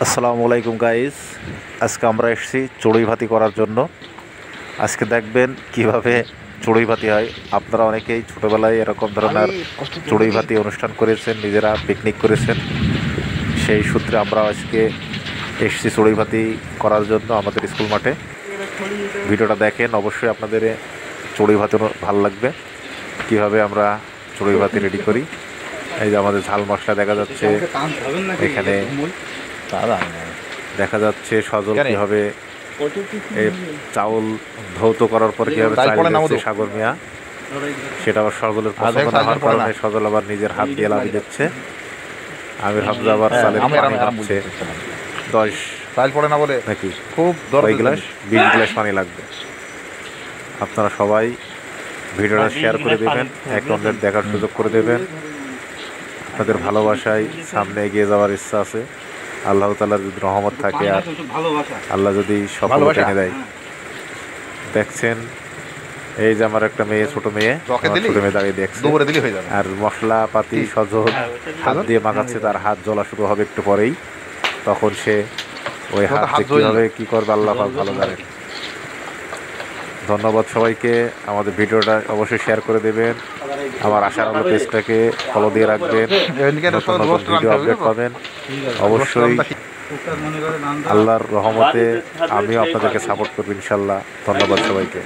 আসসালামু আলাইকুম গাইস, আজকে আমরা এসেছি চড়ুই ভাতি করার জন্য। আজকে দেখবেন কিভাবে চড়ুই ভাতি হয়। আপনারা অনেকেই ছোটোবেলায় এরকম ধরনের চড়ুই ভাতি অনুষ্ঠান করেছেন, নিজেরা পিকনিক করেছেন। সেই সূত্রে আমরা আজকে এসেছি চড়ুই ভাতি করার জন্য আমাদের স্কুল মাঠে। ভিডিওটা দেখেন, অবশ্যই আপনাদের চড়ুই ভাতি ভালো লাগবে। কিভাবে আমরা চড়ুই ভাতি রেডি করি। এই যে আমাদের ঝাল মশলা দেখা যাচ্ছে, এখানে দেখা যাচ্ছে সজল কীভাবে এই চাউল ধৌত করার পর কীভাবে চাল দিচ্ছে সাগর মিয়া, সেটা আবার সজলের পছন্দ না হওয়ার কারণে সজল আবার নিজের হাত দিয়ে লাভি দিচ্ছে। আমির হামজা আবার চালের পানি ভাবছে 10 চাল পড়ে না বলে নাকি খুব 20 গ্লাস পানি লাগবে। আপনারা সবাই ভিডিওটা শেয়ার করে দেবেন, এক অন্যের দেখার সুযোগ করে দেবেন। আপনাদের ভালোবাসায় সামনে এগিয়ে যাওয়ার ইচ্ছা আছে। আল্লাহ তাআলার যদি রহমত থাকে আর আল্লাহ যদি সফলতা এনে দেয়। দেখছেন এই যে আমার একটা মেয়ে, ছোট মেয়ে দাঁড়িয়ে দেখছে, আর মশলা পাতি সজল হাত দিয়ে মাখাচ্ছে। তার হাত জ্বলা শুরু হবে একটু পরেই, তখন সে ওই হাত কিভাবে কি করবে আল্লাহ পাক ভালো জানেন। ধন্যবাদ সবাইকে। আমাদের ভিডিওটা অবশ্যই শেয়ার করে দেবেন। আমার আশার আলো পেজটাকে ফলো দিয়ে রাখবেন, ভিডিও আপডেট পাবেন অবশ্যই। আল্লাহর রহমতে আমিও আপনাদেরকে সাপোর্ট করবো ইনশাল্লাহ। ধন্যবাদ সবাইকে।